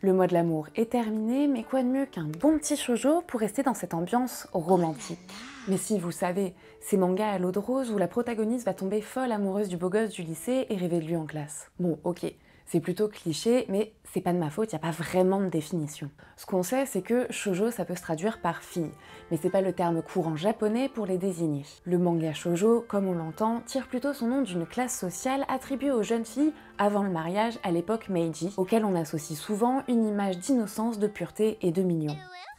Le mois de l'amour est terminé, mais quoi de mieux qu'un bon petit shoujo pour rester dans cette ambiance romantique. Mais si, vous savez, ces mangas à l'eau de rose où la protagoniste va tomber folle amoureuse du beau gosse du lycée et rêver de lui en classe. Bon, ok, c'est plutôt cliché, mais c'est pas de ma faute, y a pas vraiment de définition. Ce qu'on sait, c'est que shoujo, ça peut se traduire par fille, mais c'est pas le terme courant japonais pour les désigner. Le manga shoujo, comme on l'entend, tire plutôt son nom d'une classe sociale attribuée aux jeunes filles avant le mariage à l'époque Meiji, auquel on associe souvent une image d'innocence, de pureté et de mignon.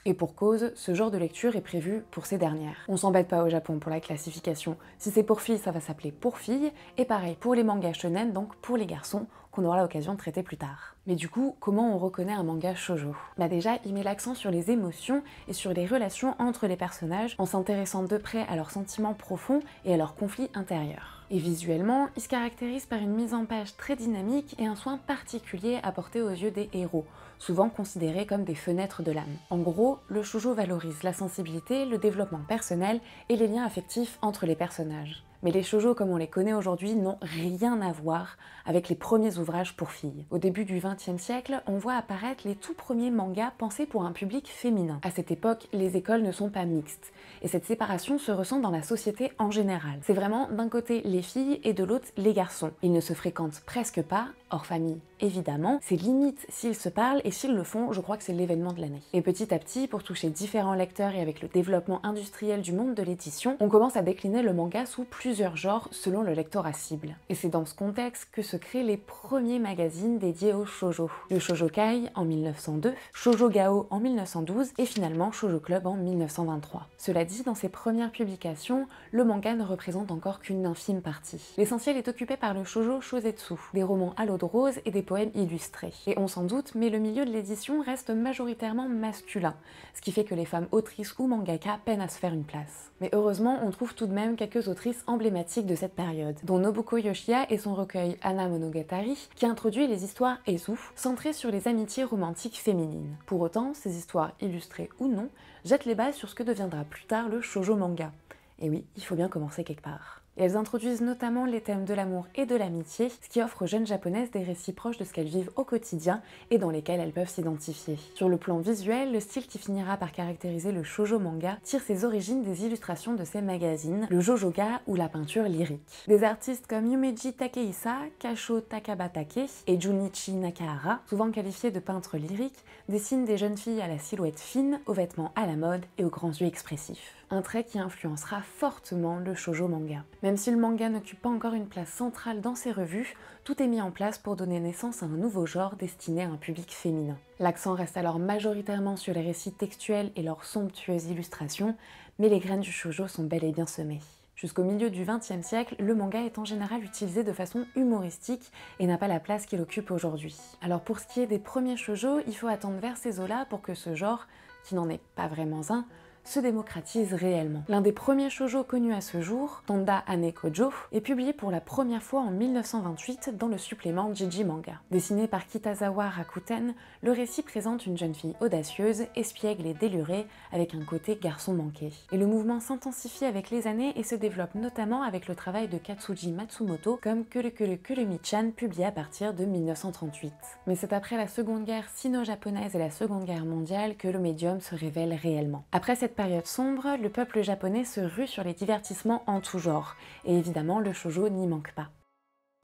Et pour cause, ce genre de lecture est prévu pour ces dernières. On s'embête pas au Japon pour la classification. Si c'est pour filles, ça va s'appeler pour filles, et pareil pour les mangas shonen, donc pour les garçons, qu'on aura l'occasion de traiter plus tard. Mais du coup, comment on reconnaît un manga shoujo? Bah déjà, il met l'accent sur les émotions et sur les relations entre les personnages en s'intéressant de près à leurs sentiments profonds et à leurs conflits intérieurs. Et visuellement, il se caractérise par une mise en page très dynamique et un soin particulier apporté aux yeux des héros, souvent considérés comme des fenêtres de l'âme. En gros, le shoujo valorise la sensibilité, le développement personnel et les liens affectifs entre les personnages. Mais les shoujo comme on les connaît aujourd'hui n'ont rien à voir avec les premiers ouvrages pour filles. Au début du XXe siècle, on voit apparaître les tout premiers mangas pensés pour un public féminin. À cette époque, les écoles ne sont pas mixtes, et cette séparation se ressent dans la société en général. C'est vraiment d'un côté les filles et de l'autre les garçons. Ils ne se fréquentent presque pas, hors famille évidemment, c'est limite s'ils se parlent, et s'ils le font, je crois que c'est l'événement de l'année. Et petit à petit, pour toucher différents lecteurs et avec le développement industriel du monde de l'édition, on commence à décliner le manga sous plusieurs genres selon le lectorat cible. Et c'est dans ce contexte que se créent les premiers magazines dédiés au shoujo. Le Shoujokai en 1902, Shoujo Gao en 1912 et finalement Shoujo Club en 1923. Cela dit, dans ses premières publications, le manga ne représente encore qu'une infime partie. L'essentiel est occupé par le shoujo shosetsu, des romans à l'eau de rose et des poèmes illustrés. Et on s'en doute, mais le milieu de l'édition reste majoritairement masculin, ce qui fait que les femmes autrices ou mangaka peinent à se faire une place. Mais heureusement, on trouve tout de même quelques autrices emblématiques de cette période, dont Nobuko Yoshiya et son recueil Hana Monogatari, qui introduit les histoires Eizu, centrées sur les amitiés romantiques féminines. Pour autant, ces histoires illustrées ou non, jettent les bases sur ce que deviendra plus tard le shoujo manga. Et oui, il faut bien commencer quelque part. Et elles introduisent notamment les thèmes de l'amour et de l'amitié, ce qui offre aux jeunes japonaises des récits proches de ce qu'elles vivent au quotidien et dans lesquels elles peuvent s'identifier. Sur le plan visuel, le style qui finira par caractériser le shoujo manga tire ses origines des illustrations de ces magazines, le jojoga ou la peinture lyrique. Des artistes comme Yumeji Takehisa, Kasho Takabatake et Junichi Nakahara, souvent qualifiés de peintres lyriques, dessinent des jeunes filles à la silhouette fine, aux vêtements à la mode et aux grands yeux expressifs. Un trait qui influencera fortement le shoujo manga. Même si le manga n'occupe pas encore une place centrale dans ces revues, tout est mis en place pour donner naissance à un nouveau genre destiné à un public féminin. L'accent reste alors majoritairement sur les récits textuels et leurs somptueuses illustrations, mais les graines du shoujo sont bel et bien semées. Jusqu'au milieu du XXe siècle, le manga est en général utilisé de façon humoristique et n'a pas la place qu'il occupe aujourd'hui. Alors pour ce qui est des premiers shoujo, il faut attendre vers ces eaux-là pour que ce genre, qui n'en est pas vraiment un, se démocratise réellement. L'un des premiers shoujo connus à ce jour, Tonda Ane Kojo, est publié pour la première fois en 1928 dans le supplément Jiji Manga. Dessiné par Kitazawa Rakuten, le récit présente une jeune fille audacieuse, espiègle et délurée, avec un côté garçon manqué. Et le mouvement s'intensifie avec les années et se développe notamment avec le travail de Katsuji Matsumoto comme Kurumi-chan, publié à partir de 1938. Mais c'est après la Seconde Guerre sino-japonaise et la Seconde Guerre mondiale que le médium se révèle réellement. Après cette période sombre, le peuple japonais se rue sur les divertissements en tout genre, et évidemment le shoujo n'y manque pas.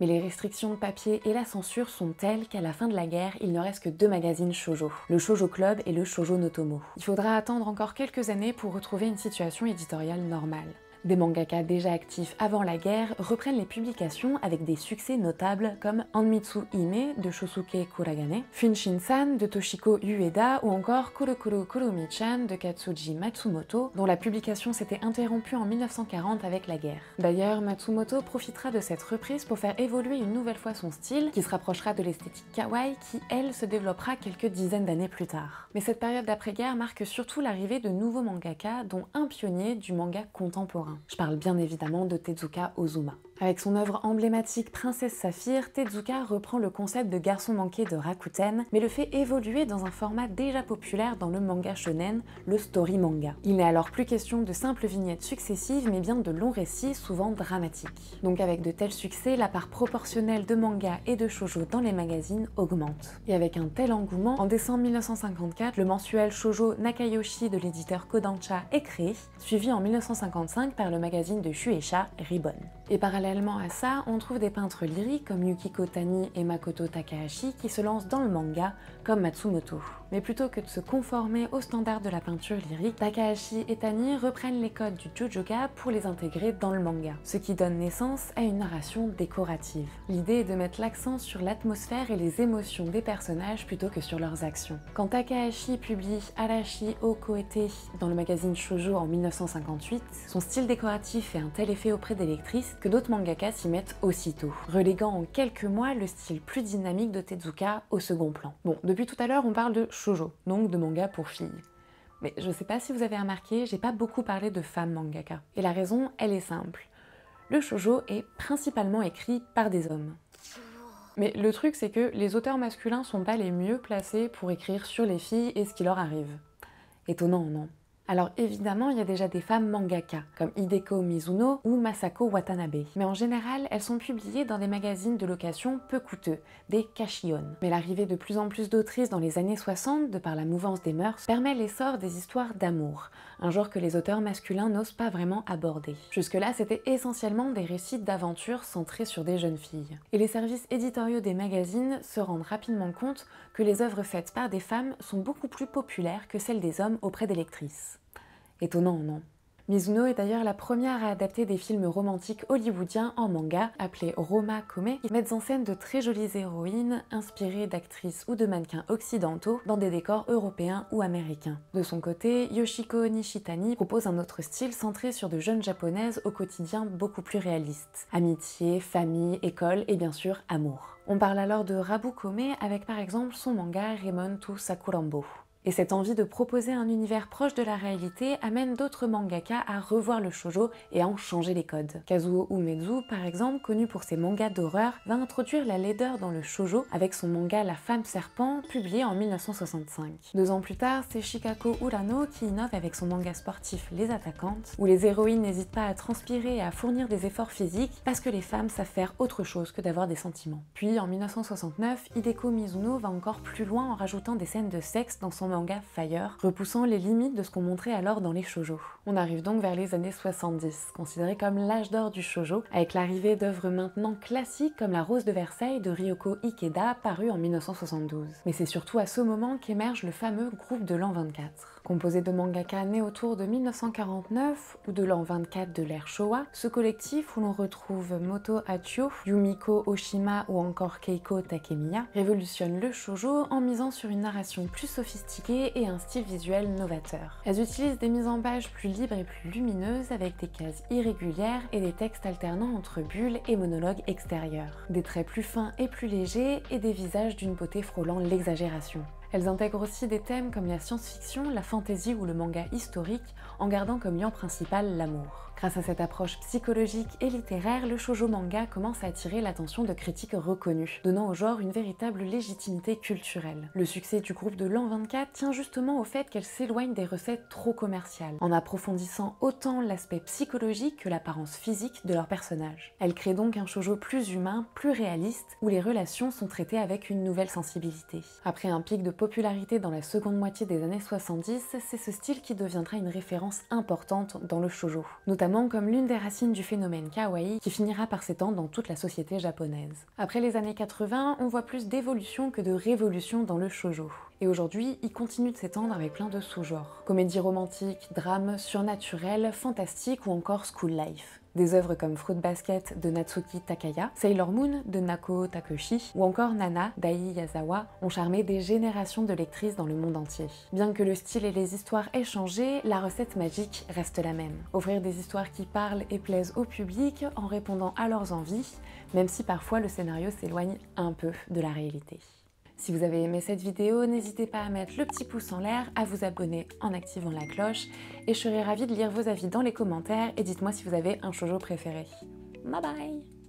Mais les restrictions de papier et la censure sont telles qu'à la fin de la guerre, il ne reste que 2 magazines shoujo, le Shoujo Club et le Shoujo Notomo. Il faudra attendre encore quelques années pour retrouver une situation éditoriale normale. Des mangaka déjà actifs avant la guerre reprennent les publications avec des succès notables comme Anmitsu Hime de Shosuke Kuragane, Funshin-san de Toshiko Ueda ou encore Kurumi-chan de Katsuji Matsumoto, dont la publication s'était interrompue en 1940 avec la guerre. D'ailleurs, Matsumoto profitera de cette reprise pour faire évoluer une nouvelle fois son style, qui se rapprochera de l'esthétique kawaii qui, elle, se développera quelques dizaines d'années plus tard. Mais cette période d'après-guerre marque surtout l'arrivée de nouveaux mangaka, dont un pionnier du manga contemporain. Je parle bien évidemment de Tezuka Ozuma. Avec son œuvre emblématique Princesse Saphir, Tezuka reprend le concept de garçon manqué de Rakuten, mais le fait évoluer dans un format déjà populaire dans le manga shonen, le story manga. Il n'est alors plus question de simples vignettes successives, mais bien de longs récits, souvent dramatiques. Donc avec de tels succès, la part proportionnelle de manga et de shoujo dans les magazines augmente. Et avec un tel engouement, en décembre 1954, le mensuel shoujo Nakayoshi de l'éditeur Kodansha est créé, suivi en 1955 par le magazine de Shueisha, Ribbon. Et parallèlement à ça, on trouve des peintres lyriques comme Yukiko Tani et Makoto Takahashi qui se lancent dans le manga, comme Matsumoto. Mais plutôt que de se conformer aux standards de la peinture lyrique, Takahashi et Tani reprennent les codes du Jojoga pour les intégrer dans le manga, ce qui donne naissance à une narration décorative. L'idée est de mettre l'accent sur l'atmosphère et les émotions des personnages plutôt que sur leurs actions. Quand Takahashi publie Arashi o Koete dans le magazine Shoujo en 1958, son style décoratif fait un tel effet auprès des lectrices que d'autres mangakas s'y mettent aussitôt, reléguant en quelques mois le style plus dynamique de Tezuka au second plan. Bon, depuis tout à l'heure on parle de shoujo, donc de manga pour filles. Mais je sais pas si vous avez remarqué, j'ai pas beaucoup parlé de femmes mangaka. Et la raison, elle est simple. Le shoujo est principalement écrit par des hommes. Mais le truc c'est que les auteurs masculins sont pas les mieux placés pour écrire sur les filles et ce qui leur arrive. Étonnant, non? Alors évidemment, il y a déjà des femmes mangaka, comme Hideko Mizuno ou Masako Watanabe. Mais en général, elles sont publiées dans des magazines de location peu coûteux, des kashion. Mais l'arrivée de plus en plus d'autrices dans les années 60, de par la mouvance des mœurs, permet l'essor des histoires d'amour, un genre que les auteurs masculins n'osent pas vraiment aborder. Jusque-là, c'était essentiellement des récits d'aventure centrés sur des jeunes filles. Et les services éditoriaux des magazines se rendent rapidement compte que les œuvres faites par des femmes sont beaucoup plus populaires que celles des hommes auprès des lectrices. Étonnant, non? Mizuno est d'ailleurs la première à adapter des films romantiques hollywoodiens en manga, appelés Roma Kome, qui mettent en scène de très jolies héroïnes inspirées d'actrices ou de mannequins occidentaux dans des décors européens ou américains. De son côté, Yoshiko Nishitani propose un autre style centré sur de jeunes japonaises au quotidien beaucoup plus réaliste. Amitié, famille, école et bien sûr amour. On parle alors de Rabu Kome avec par exemple son manga Remon to Sakurambo. Et cette envie de proposer un univers proche de la réalité amène d'autres mangaka à revoir le shoujo et à en changer les codes. Kazuo Umezu, par exemple, connu pour ses mangas d'horreur, va introduire la laideur dans le shoujo avec son manga La Femme Serpent, publié en 1965. 2 ans plus tard, c'est Shikako Urano qui innove avec son manga sportif Les Attaquantes, où les héroïnes n'hésitent pas à transpirer et à fournir des efforts physiques parce que les femmes savent faire autre chose que d'avoir des sentiments. Puis en 1969, Hideko Mizuno va encore plus loin en rajoutant des scènes de sexe dans son manga Fire, repoussant les limites de ce qu'on montrait alors dans les shoujo. On arrive donc vers les années 70, considéré comme l'âge d'or du shoujo, avec l'arrivée d'œuvres maintenant classiques comme La Rose de Versailles de Ryoko Ikeda, paru en 1972. Mais c'est surtout à ce moment qu'émerge le fameux groupe de l'an 24. Composé de mangaka nés autour de 1949 ou de l'an 24 de l'ère Showa, ce collectif où l'on retrouve Moto Hachio, Yumiko Oshima ou encore Keiko Takemiya révolutionne le shoujo en misant sur une narration plus sophistiquée et un style visuel novateur. Elles utilisent des mises en page plus libres et plus lumineuses avec des cases irrégulières et des textes alternant entre bulles et monologues extérieurs. Des traits plus fins et plus légers et des visages d'une beauté frôlant l'exagération. Elles intègrent aussi des thèmes comme la science-fiction, la fantasy ou le manga historique, en gardant comme lien principal l'amour. Grâce à cette approche psychologique et littéraire, le shoujo manga commence à attirer l'attention de critiques reconnus, donnant au genre une véritable légitimité culturelle. Le succès du groupe de l'an 24 tient justement au fait qu'elle s'éloigne des recettes trop commerciales, en approfondissant autant l'aspect psychologique que l'apparence physique de leurs personnages. Elle crée donc un shoujo plus humain, plus réaliste, où les relations sont traitées avec une nouvelle sensibilité. Après un pic de popularité dans la seconde moitié des années 70, c'est ce style qui deviendra une référence importante dans le shoujo, notamment comme l'une des racines du phénomène kawaii qui finira par s'étendre dans toute la société japonaise. Après les années 80, on voit plus d'évolution que de révolution dans le shoujo. Et aujourd'hui, il continue de s'étendre avec plein de sous-genres. Comédie romantique, drame, surnaturel, fantastique ou encore school life. Des œuvres comme Fruit Basket de Natsuki Takaya, Sailor Moon de Nako Takeshi ou encore Nana d'Ai Yazawa ont charmé des générations de lectrices dans le monde entier. Bien que le style et les histoires aient changé, la recette magique reste la même. Offrir des histoires qui parlent et plaisent au public en répondant à leurs envies, même si parfois le scénario s'éloigne un peu de la réalité. Si vous avez aimé cette vidéo, n'hésitez pas à mettre le petit pouce en l'air, à vous abonner en activant la cloche et je serai ravie de lire vos avis dans les commentaires et dites-moi si vous avez un shoujo préféré. Bye bye!